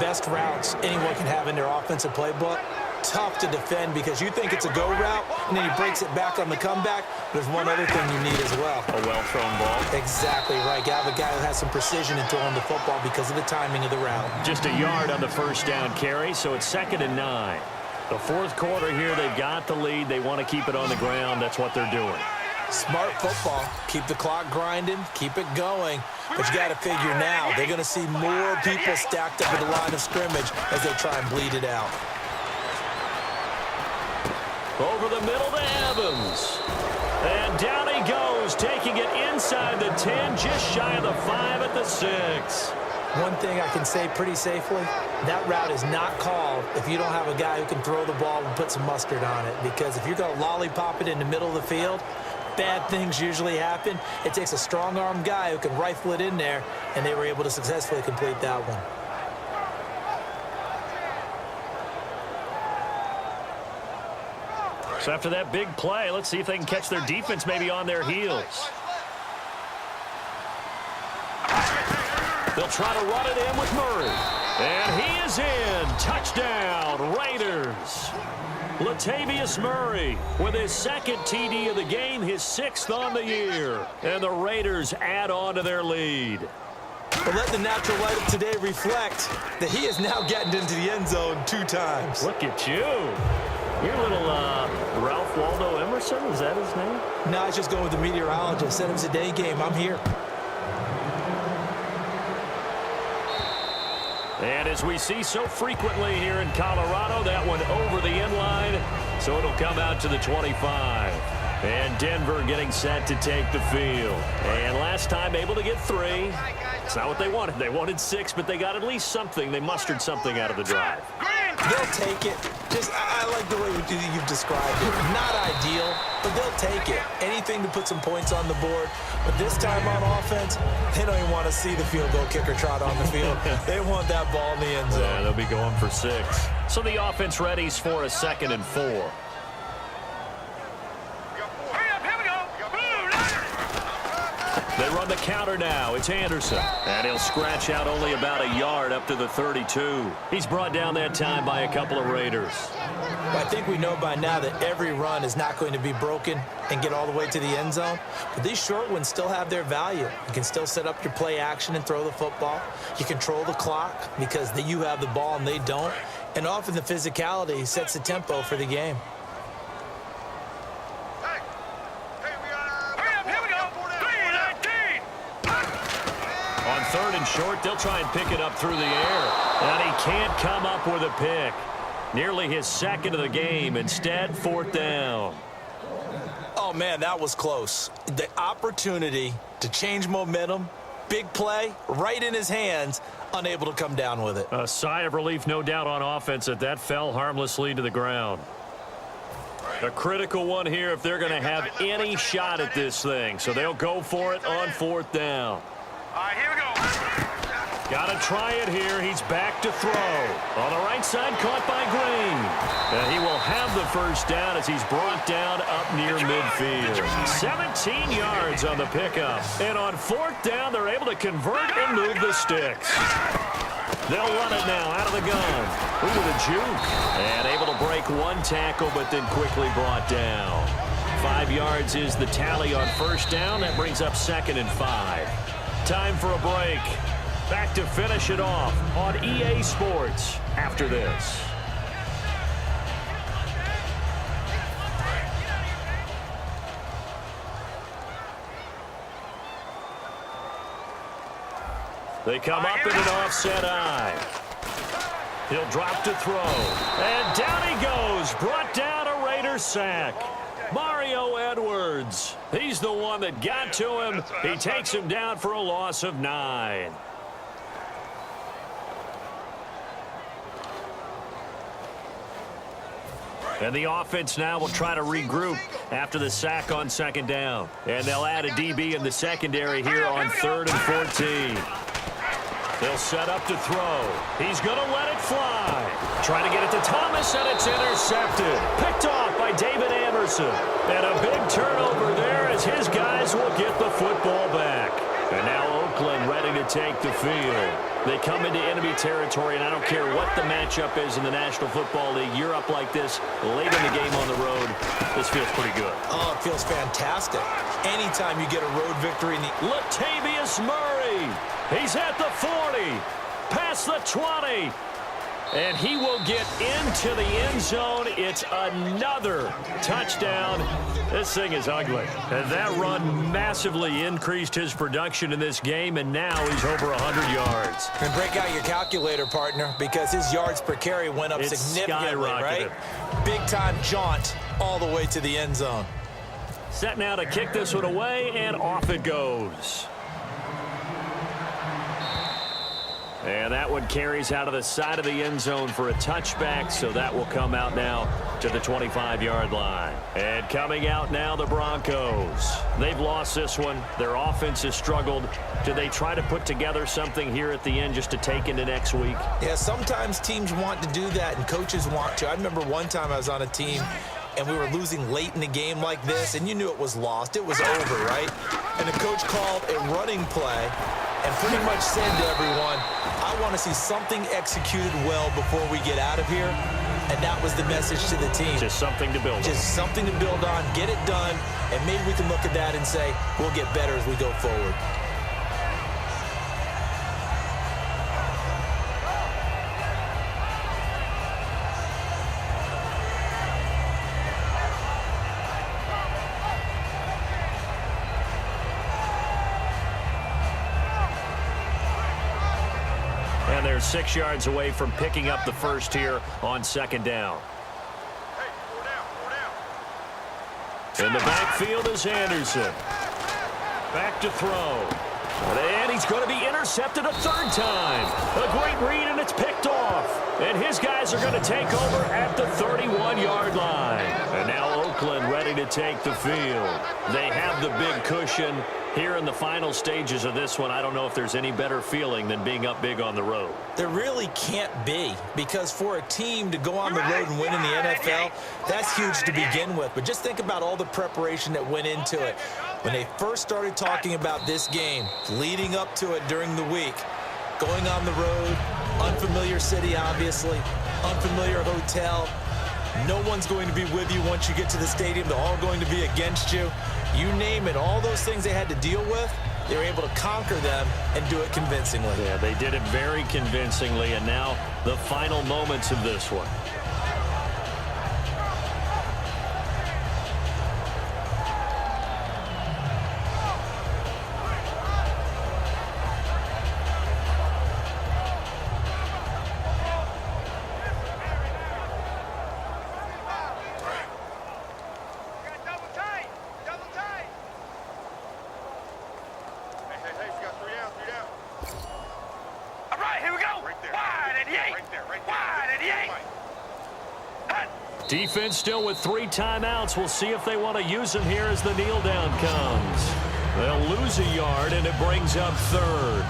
best routes anyone can have in their offensive playbook. Tough to defend because you think it's a go route, and then he breaks it back on the comeback. There's one other thing you need as well. A well-thrown ball. Exactly right. You have a guy who has some precision in throwing the football because of the timing of the route. Just a yard on the first down carry, so it's 2nd and 9. The fourth quarter here, they've got the lead. They want to keep it on the ground. That's what they're doing. Smart football. Keep the clock grinding. Keep it going. But you got to figure now, they're going to see more people stacked up at the line of scrimmage as they try and bleed it out. Over the middle to Evans. And down he goes, taking it inside the 10, just shy of the 5 at the 6. One thing I can say pretty safely, that route is not called if you don't have a guy who can throw the ball and put some mustard on it. Because if you're going to lollipop it in the middle of the field, bad things usually happen. It takes a strong-arm guy who can rifle it in there, and they were able to successfully complete that one. So after that big play, let's see if they can catch their defense maybe on their heels. They'll try to run it in with Murray. And he is in. Touchdown, Raiders. Latavius Murray with his 2nd TD of the game, his 6th on the year. And the Raiders add on to their lead. But let the natural light of today reflect that he is now getting into the end zone 2 times. Look at you. Your little Ralph Waldo Emerson, is that his name? No, I was just going with the meteorologist. Said it was a day game. I'm here. And as we see so frequently here in Colorado, that one over the end line, so it'll come out to the 25. And Denver getting set to take the field. And last time able to get 3. It's not what they wanted. They wanted 6, but they got at least something. They mustered something out of the drive. They'll take it. I like the way you've described it. Not ideal, but they'll take it. Anything to put some points on the board. But this time on offense, they don't even want to see the field goal kicker trot on the field. They want that ball in the end zone. Yeah, they'll be going for 6. So the offense readies for a 2nd and 4. They run the counter now. It's Anderson. And he'll scratch out only about a yard up to the 32. He's brought down that time by a couple of Raiders. Well, I think we know by now that every run is not going to be broken and get all the way to the end zone. But these short ones still have their value. You can still set up your play action and throw the football. You control the clock because you have the ball and they don't. And often the physicality sets the tempo for the game. On 3rd and short, they'll try and pick it up through the air. And he can't come up with a pick. Nearly his 2nd of the game. Instead, 4th down. Oh, man, that was close. The opportunity to change momentum, big play, right in his hands, unable to come down with it. A sigh of relief, no doubt, on offense that fell harmlessly to the ground. A critical one here if they're going to have any shot at this thing. So they'll go for it on 4th down. All right, here we go. Got to try it here. He's back to throw. On the right side, caught by Green. And he will have the first down as he's brought down up near midfield. 17 yards on the pickup. And on 4th down, they're able to convert and move the sticks. They'll run it now out of the gun. Ooh, the juke. And able to break 1 tackle, but then quickly brought down. 5 yards is the tally on 1st down. That brings up 2nd and 5. Time for a break. Back to finish it off on EA Sports after this. They come up in an offset eye. He'll drop to throw. And down he goes. Brought down a Raider sack. Mario Edwards. He's the one that got to him. He takes him down for a loss of 9. And the offense now will try to regroup after the sack on 2nd down. And they'll add a DB in the secondary here on 3rd and 14. They'll set up to throw. He's going to let it fly. Trying to get it to Thomas, and it's intercepted. Picked off by David Anderson. And a big turnover there as his guys will get the football back. And now Oakland ready to take the field. They come into enemy territory, and I don't care what the matchup is in the National Football League. You're up like this late in the game on the road. This feels pretty good. Oh, it feels fantastic. Anytime you get a road victory in the... Latavius Murray. He's at the 40. Past the 20. And he will get into the end zone. It's another touchdown. This thing is ugly. And that run massively increased his production in this game, and now he's over 100 yards. And break out your calculator, partner, because his yards per carry went up significantly, right? Big-time jaunt all the way to the end zone. Set now to kick this one away, and off it goes. And that one carries out of the side of the end zone for a touchback, so that will come out now to the 25-yard line. And coming out now, the Broncos. They've lost this one. Their offense has struggled. Do they try to put together something here at the end just to take into next week? Yeah, sometimes teams want to do that, and coaches want to. I remember one time I was on a team, and we were losing late in the game like this, and you knew it was lost. It was over, right? And the coach called a running play and pretty much said to everyone, I want to see something executed well before we get out of here. And that was the message to the team. Just something to build on. Just something to build on, get it done, and maybe we can look at that and say, we'll get better as we go forward. And they're 6 yards away from picking up the first here on second down. In the backfield is Anderson. Back to throw. And he's going to be intercepted a third time. A great read, and it's picked off. And his guys are going to take over at the 31-yard line. And now Oakland ready to take the field. They have the big cushion. Here in the final stages of this one, I don't know if there's any better feeling than being up big on the road. There really can't be, because for a team to go on the road and win in the NFL, that's huge to begin with. But just think about all the preparation that went into it. When they first started talking about this game, leading up to it during the week, going on the road, unfamiliar city, obviously, unfamiliar hotel. No one's going to be with you once you get to the stadium. They're all going to be against you. You name it, all those things they had to deal with, they were able to conquer them and do it convincingly. Yeah, they did it very convincingly, and now the final moments of this one. Defense still with 3 timeouts. We'll see if they want to use them here as the kneel down comes. They'll lose a yard, and it brings up third.